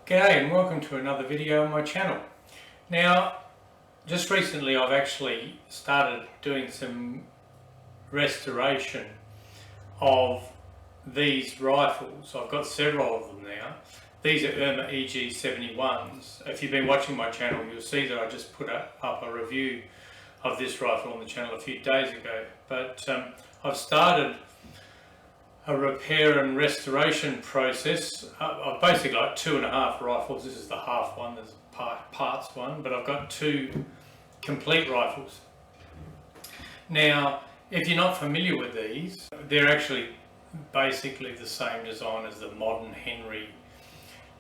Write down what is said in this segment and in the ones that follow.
G'day and welcome to another video on my channel. Now, just recently I've actually started doing some restoration of these rifles. I've got several of them now. These are Irma EG71s. If you've been watching my channel, you'll see that I just put up a review of this rifle on the channel a few days ago. But I've started a repair and restoration process. I've basically got 2.5 rifles. This is the half one, there's a parts one, but I've got 2 complete rifles. Now, if you're not familiar with these, they're actually basically the same design as the modern Henry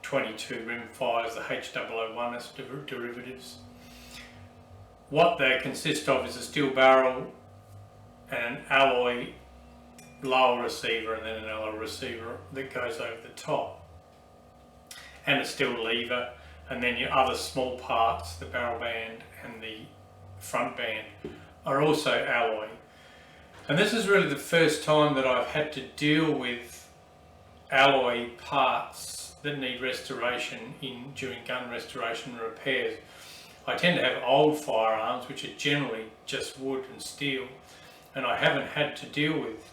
22 rimfires, the H001S derivatives. What they consist of is a steel barrel and an alloy lower receiver and then an alloy receiver that goes over the top, and a steel lever, and then your other small parts, the barrel band and the front band, are also alloy. And this is really the first time that I've had to deal with alloy parts that need restoration during gun restoration and repairs. I tend to have old firearms which are generally just wood and steel, and I haven't had to deal with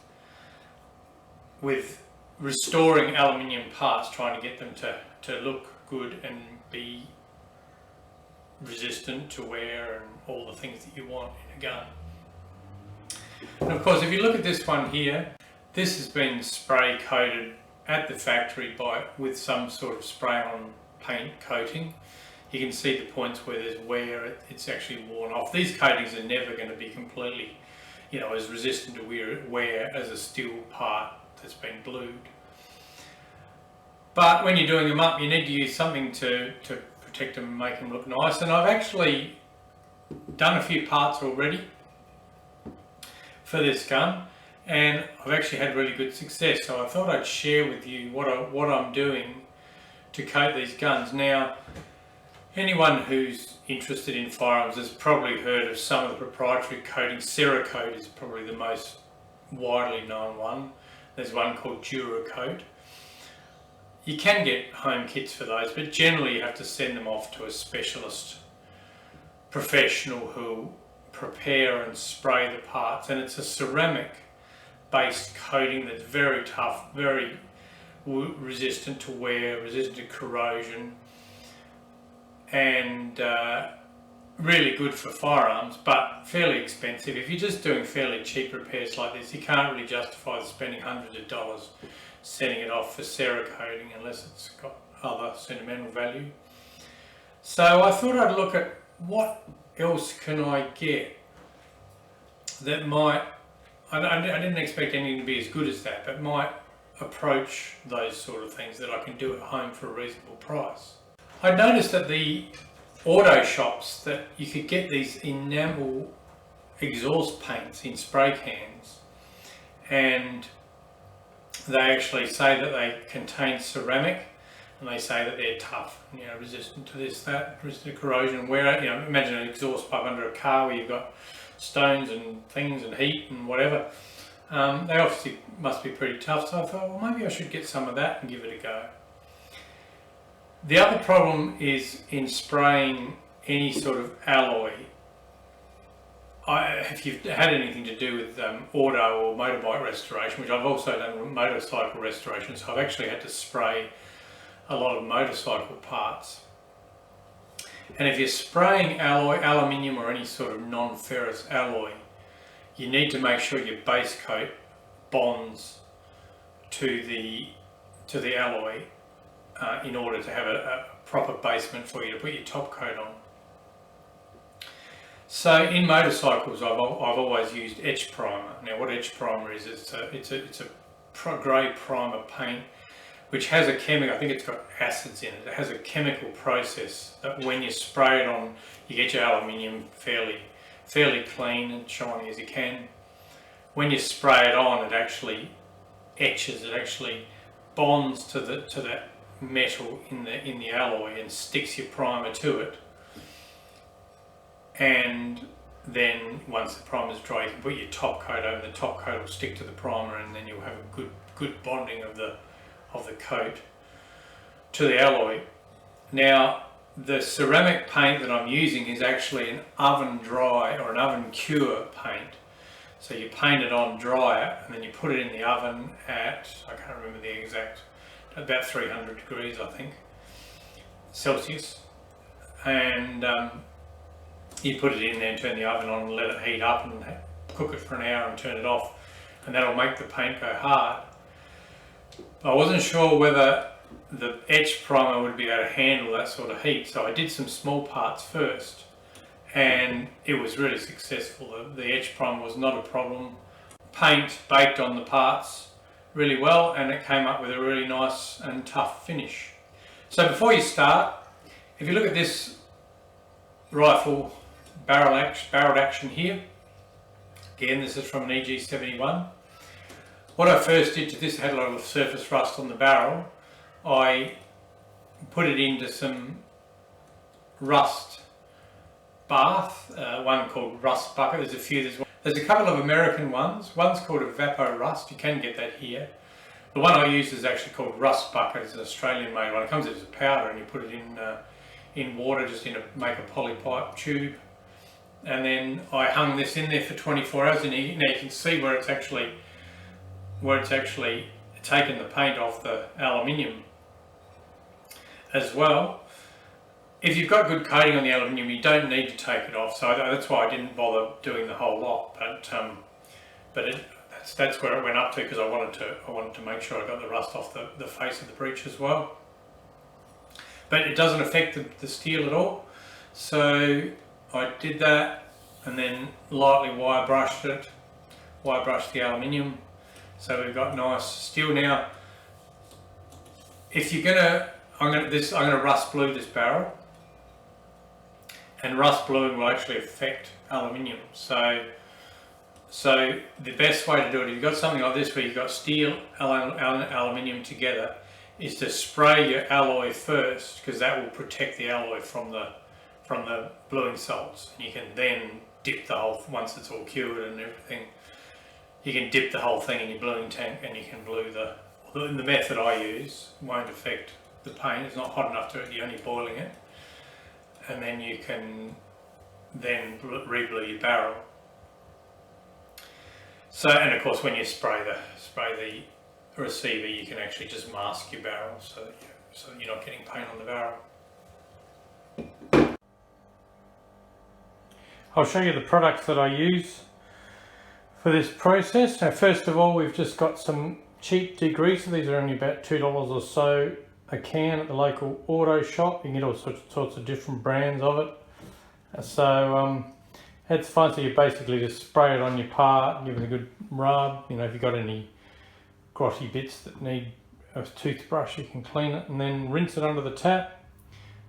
restoring aluminium parts, trying to get them to look good and be resistant to wear and all the things that you want in a gun. And of course, if you look at this one here, this has been spray coated at the factory with some sort of spray on paint coating. You can see the points where there's wear, it's actually worn off. These coatings are never going to be completely, as resistant to wear as a steel part that's been glued. But when you're doing them up, you need to use something to protect them and make them look nice. And I've actually done a few parts already for this gun, and I've actually had really good success. So I thought I'd share with you what I'm doing to coat these guns. Now, anyone who's interested in firearms has probably heard of some of the proprietary coatings. Cerakote is probably the most widely known one. There's one called Duracoat. You can get home kits for those, but generally you have to send them off to a specialist professional who prepare and spray the parts. And it's a ceramic based coating that's very tough, very resistant to wear, resistant to corrosion, and really good for firearms, but fairly expensive. If you're just doing fairly cheap repairs like this, you can't really justify spending hundreds of dollars sending it off for Cerakoting unless it's got other sentimental value. So I thought I'd look at what else can I get that might, I didn't expect anything to be as good as that, but might approach those sort of things that I can do at home for a reasonable price. I noticed that the auto shops that you could get these enamel exhaust paints in spray cans, and they actually say that they contain ceramic, and they say that they're tough, resistant to this, that, resistant to corrosion, wear. Imagine an exhaust pipe under a car where you've got stones and things and heat and whatever. They obviously must be pretty tough, so I thought, well, maybe I should get some of that and give it a go. The other problem is in spraying any sort of alloy. If you've had anything to do with auto or motorbike restoration, which I've also done motorcycle restoration, so I've actually had to spray a lot of motorcycle parts. And if you're spraying alloy, aluminium or any sort of non-ferrous alloy, you need to make sure your base coat bonds to the alloy in order to have a proper basement for you to put your top coat on. So in motorcycles, I've always used etch primer. Now, what etch primer is, it's a grey primer paint which has a chemical. I think it's got acids in it. It has a chemical process that when you spray it on, you get your aluminium fairly clean and shiny as you can. When you spray it on, it actually etches. It actually bonds to that metal in the alloy and sticks your primer to it. And then once the primer is dry, you can put your top coat over. The top coat will stick to the primer, and then you'll have a good bonding of the coat to the alloy. Now, the ceramic paint that I'm using is actually an oven dry or an oven cure paint. So you paint it on dryer and then you put it in the oven at, I can't remember the exact, about 300 degrees I think, Celsius. And you put it in there and turn the oven on and let it heat up and cook it for an hour and turn it off, and that'll make the paint go hard. I wasn't sure whether the etch primer would be able to handle that sort of heat, so I did some small parts first and it was really successful. The etch primer was not a problem. Paint baked on the parts really well and it came up with a really nice and tough finish. So before you start, if you look at this rifle barreled action here, again this is from an EG71. What I first did to this, had a lot of surface rust on the barrel. I put it into some rust bath, one called Rust Bucket. There's a few. There's a couple of American ones. One's called Evapor Rust. You can get that here. The one I use is actually called Rust Bucket. It's an Australian made one. It comes as a powder and you put it in water, just make a polypipe tube. And then I hung this in there for 24 hours, and now you can see where it's actually taken the paint off the aluminium as well. If you've got good coating on the aluminium, you don't need to take it off, so that's why I didn't bother doing the whole lot. But that's where it went up to, because I wanted to make sure I got the rust off the face of the breech as well. But it doesn't affect the steel at all. So I did that and then lightly wire brushed the aluminium. So we've got nice steel now. If you're I'm gonna rust blue this barrel, and rust bluing will actually affect aluminium. So the best way to do it, if you've got something like this where you've got steel and aluminium together, is to spray your alloy first, because that will protect the alloy from the bluing salts. And you can then dip the whole, once it's all cured and everything, you can dip the whole thing in your bluing tank and you can blue the method I use won't affect the paint. It's not hot enough to it, you're only boiling it. And then you can then re-blue your barrel. So, and of course when you spray the receiver, you can actually just mask your barrel so that you're not getting paint on the barrel. I'll show you the products that I use for this process. Now first of all, we've just got some cheap degreaser. These are only about $2 or so a can at the local auto shop. You can get all sorts of different brands of it. So it's fine. So you basically just spray it on your part, give it a good rub. You know, if you've got any grotty bits that need a toothbrush, you can clean it, and then rinse it under the tap,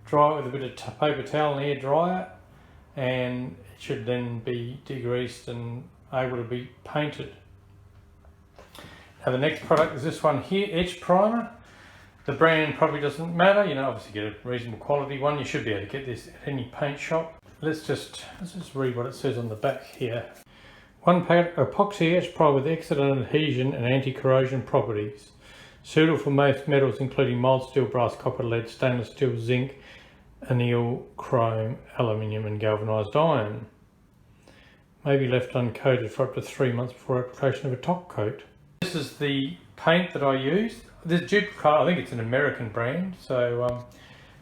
dry it with a bit of paper towel and air dry it, and it should then be degreased and able to be painted. Now the next product is this one here, Etch Primer. The brand probably doesn't matter, you know, obviously get a reasonable quality one. You should be able to get this at any paint shop. Let's just read what it says on the back here. One packet epoxy etch primer with excellent adhesion and anti-corrosion properties. Suitable for most metals including mild steel, brass, copper, lead, stainless steel, zinc, anneal, chrome, aluminium and galvanised iron. May be left uncoated for up to 3 months before application of a top coat. This is the paint that I used. This duplicate, I think it's an American brand, so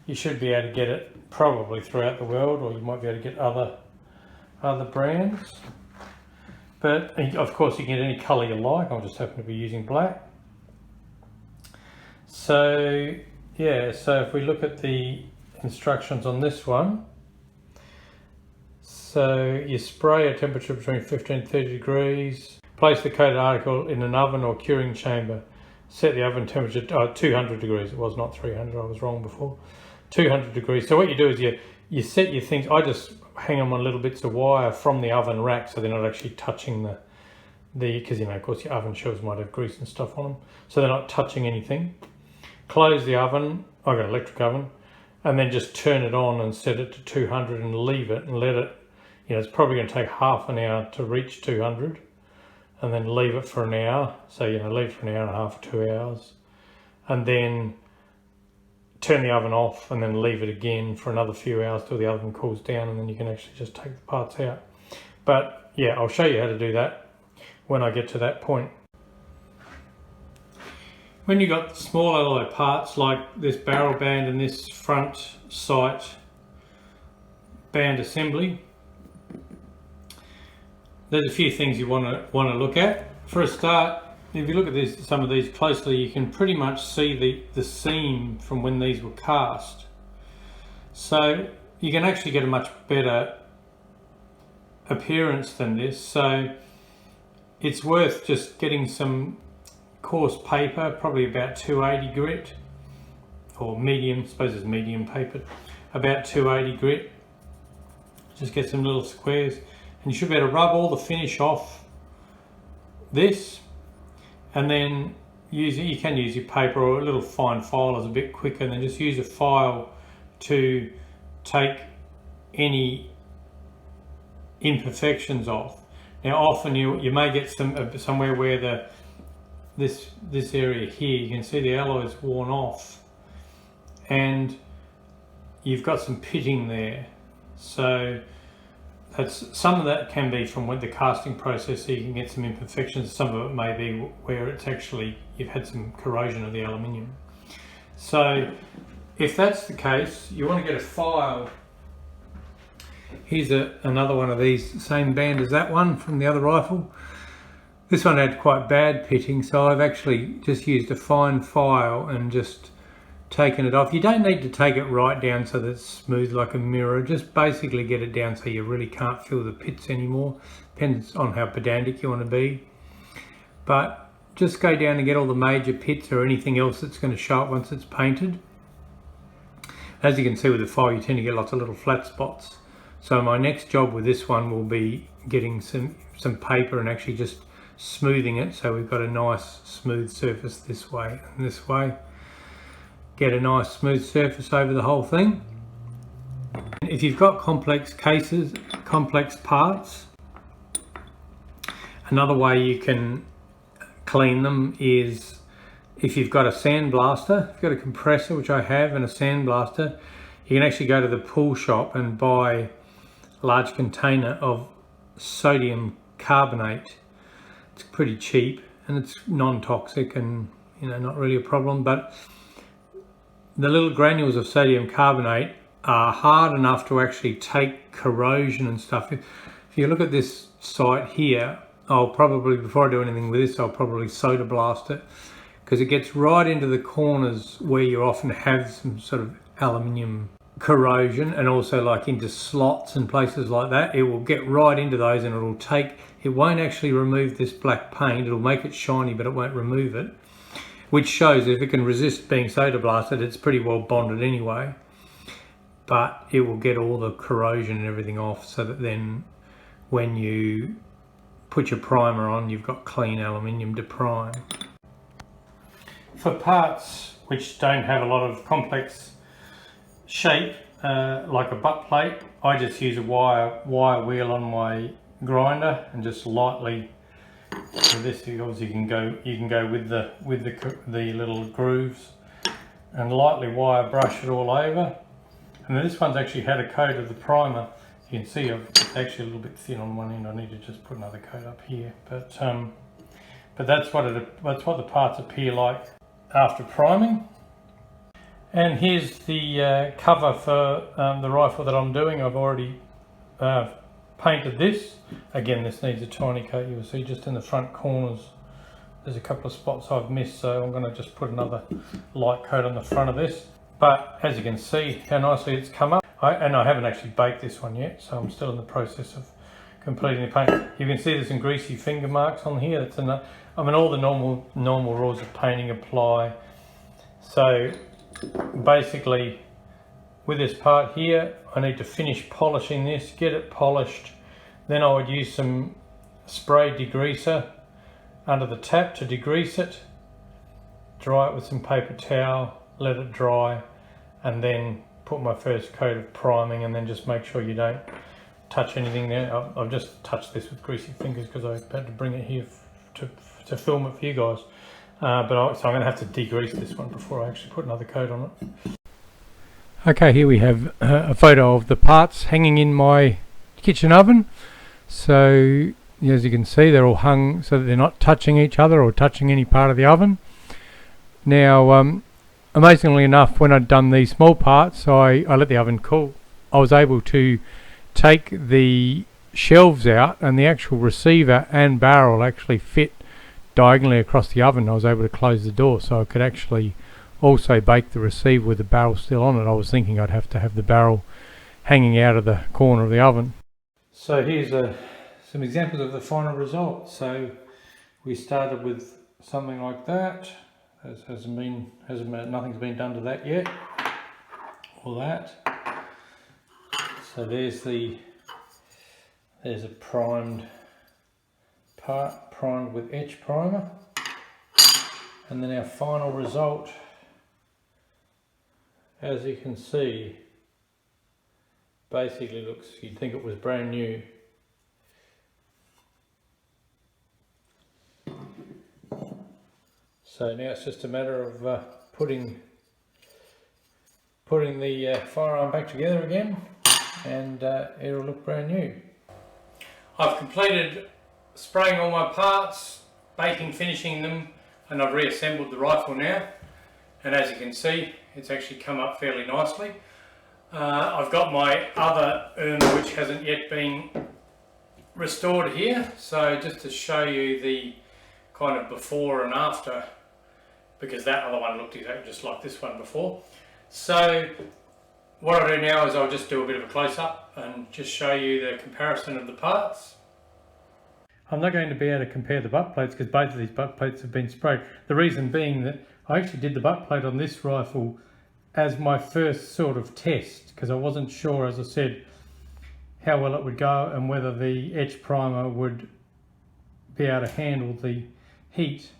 you should be able to get it probably throughout the world, or you might be able to get other brands. But of course you can get any colour you like. I just happen to be using black. So yeah, so if we look at the instructions on this one, so you spray a temperature between 15 and 30 degrees. Place the coated article in an oven or curing chamber. Set the oven temperature 200 degrees. It was not 300, I was wrong before. 200 degrees. So what you do is you set your things. I just hang them on little bits of wire from the oven rack, so they're not actually touching the because, you know, of course your oven shelves might have grease and stuff on them, so they're not touching anything. Close the oven. I've got an electric oven, and then just turn it on and set it to 200 and leave it and let it, you know, it's probably going to take half an hour to reach 200, and then leave it for an hour. So, you know, leave it for an hour and a half, 2 hours, and then turn the oven off and then leave it again for another few hours till the oven cools down, and then you can actually just take the parts out. But yeah, I'll show you how to do that when I get to that point. When you've got small alloy parts like this barrel band and this front sight band assembly, there's a few things you want to look at. For a start, if you look at some of these closely, you can pretty much see the seam from when these were cast. So you can actually get a much better appearance than this. So it's worth just getting some coarse paper, probably about 280 grit, or medium, I suppose it's medium paper, about 280 grit. Just get some little squares, and you should be able to rub all the finish off this. And then you can use your paper, or a little fine file is a bit quicker, and then just use a file to take any imperfections off. Now often you may get somewhere where this area here, you can see the alloy is worn off and you've got some pitting there. So some of that can be from the casting process, so you can get some imperfections. Some of it may be where it's actually, you've had some corrosion of the aluminium. So if that's the case, you want to get a file. Here's another one of these, same band as that one from the other rifle. This one had quite bad pitting, so I've actually just used a fine file and just taken it off. You don't need to take it right down so that it's smooth like a mirror. Just basically get it down so you really can't feel the pits anymore. Depends on how pedantic you want to be. But just go down and get all the major pits or anything else that's going to show up once it's painted. As you can see with the file, you tend to get lots of little flat spots. So my next job with this one will be getting some paper and actually just smoothing it so we've got a nice smooth surface this way and this way. Get a nice smooth surface over the whole thing. If you've got complex cases, complex parts, another way you can clean them is if you've got a sandblaster, if you've got a compressor, which I have, and a sandblaster, you can actually go to the pool shop and buy a large container of sodium carbonate. It's pretty cheap and it's non-toxic and not really a problem, but the little granules of sodium carbonate are hard enough to actually take corrosion and stuff. If you look at this site here, I'll probably, before I do anything with this, I'll probably soda blast it, because it gets right into the corners where you often have some sort of aluminium corrosion, and also like into slots and places like that. It will get right into those and it won't actually remove this black paint. It'll make it shiny, but it won't remove it, which shows if it can resist being soda blasted, it's pretty well bonded anyway. But it will get all the corrosion and everything off, so that then when you put your primer on, you've got clean aluminium to prime. For parts which don't have a lot of complex shape, like a butt plate, I just use a wire wheel on my grinder and just lightly, with this obviously you can go with the little grooves and lightly wire brush it all over. And then this one's actually had a coat of the primer. You can see it's actually a little bit thin on one end. I need to just put another coat up here, but that's what the parts appear like after priming. And here's the cover for the rifle that I'm doing. I've already painted this. Again, this needs a tiny coat. You'll see just in the front corners there's a couple of spots I've missed, so I'm going to just put another light coat on the front of this. But as you can see how nicely it's come up, and I haven't actually baked this one yet, so I'm still in the process of completing the paint. You can see there's some greasy finger marks on here. That's enough. I mean, all the normal rules of painting apply. So basically, with this part here, I need to finish polishing this, get it polished. Then I would use some spray degreaser under the tap to degrease it, dry it with some paper towel, let it dry, and then put my first coat of priming, and then just make sure you don't touch anything there. I've just touched this with greasy fingers because I had to bring it here to film it for you guys. So I'm going to have to degrease this one before I actually put another coat on it. Okay, here we have a photo of the parts hanging in my kitchen oven. So as you can see, they're all hung so that they're not touching each other or touching any part of the oven. Now amazingly enough, when I'd done these small parts, I let the oven cool. I was able to take the shelves out, and the actual receiver and barrel actually fit diagonally across the oven. I was able to close the door so I could actually also bake the receiver with the barrel still on it. I was thinking I'd have to have the barrel hanging out of the corner of the oven. So here's some examples of the final result. So we started with something like that. Nothing's been done to that yet, or that. So there's a primed part, primed with etch primer, and then our final result, as you can see, basically looks, you'd think it was brand new. So now it's just a matter of putting the firearm back together again, and it'll look brand new. I've completed spraying all my parts, baking, finishing them, and I've reassembled the rifle now. And as you can see, it's actually come up fairly nicely. I've got my other urn which hasn't yet been restored here, so just to show you the kind of before and after, because that other one looked exactly just like this one before. So what I'll do now is I'll just do a bit of a close-up and just show you the comparison of the parts. I'm not going to be able to compare the butt plates because both of these butt plates have been sprayed. The reason being that I actually did the butt plate on this rifle as my first sort of test, because I wasn't sure, as I said, how well it would go and whether the etch primer would be able to handle the heat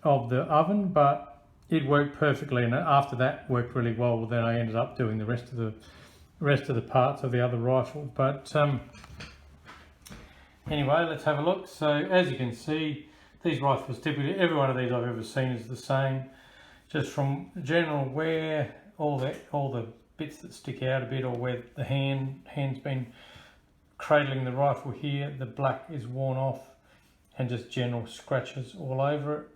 of the oven, but it worked perfectly, and after that worked really well. Then I ended up doing the rest of the parts of the other rifle. But anyway, let's have a look. So as you can see, these rifles, typically every one of these I've ever seen is the same, just from general wear, all the bits that stick out a bit, or where the hand's been cradling the rifle here, the black is worn off, and just general scratches all over it.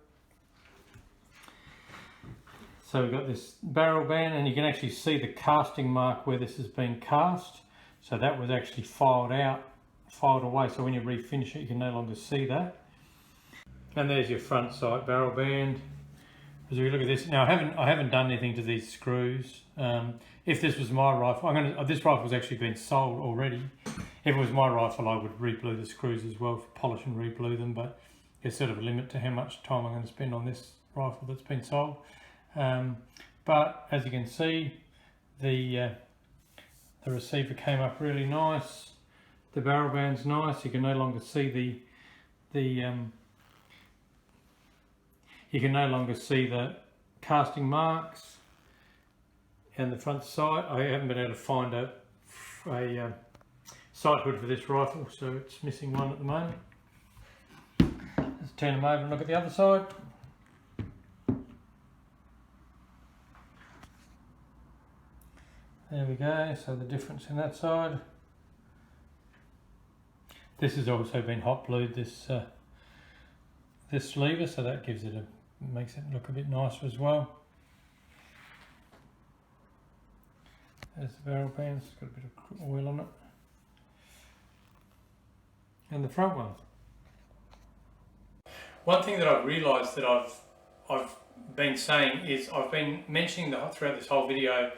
So we've got this barrel band, and you can actually see the casting mark where this has been cast. So that was actually filed away, so when you refinish it you can no longer see that. And there's your front sight barrel band. As we look at this now, I haven't done anything to these screws. If this was my rifle, this rifle's actually been sold already. If it was my rifle, I would re-blue the screws as well, polish and re-blue them. But there's sort of a limit to how much time I'm going to spend on this rifle that's been sold. But as you can see, the receiver came up really nice. The barrel band's nice. You can no longer see the casting marks, and the front sight. I haven't been able to find a sight hood for this rifle, so it's missing one at the moment. Let's turn them over and look at the other side. There we go, so the difference in that side. This has also been hot blued, this lever, so that makes it look a bit nicer as well. There's the barrel band, it's got a bit of oil on it. And the front one. One thing that I've realised that I've been saying is, I've been mentioning throughout this whole video,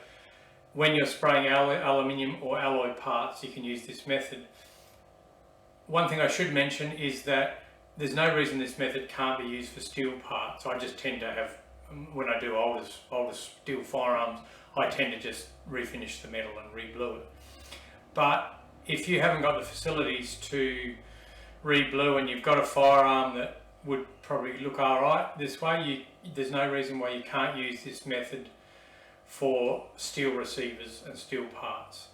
when you're spraying aluminium or alloy parts, you can use this method. One thing I should mention is that there's no reason this method can't be used for steel parts. I just tend to have, when I do older steel firearms, I tend to just refinish the metal and re-blue it. But if you haven't got the facilities to re-blue and you've got a firearm that would probably look alright this way, there's no reason why you can't use this method for steel receivers and steel parts.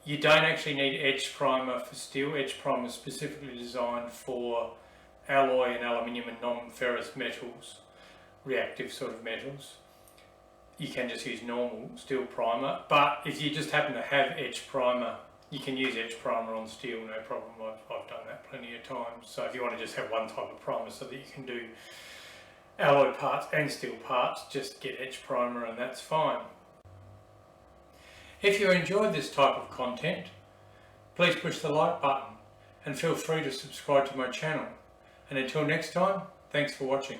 You don't actually need etch primer for steel. Etch primer is specifically designed for alloy and aluminium and non-ferrous metals, reactive sort of metals. you can just use normal steel primer. But if you just happen to have etched primer, you can use etched primer on steel, no problem. I've done that plenty of times. So if you want to just have one type of primer so that you can do alloy parts and steel parts, just get etched primer and that's fine. If you enjoyed this type of content, please push the like button and feel free to subscribe to my channel. And until next time, thanks for watching.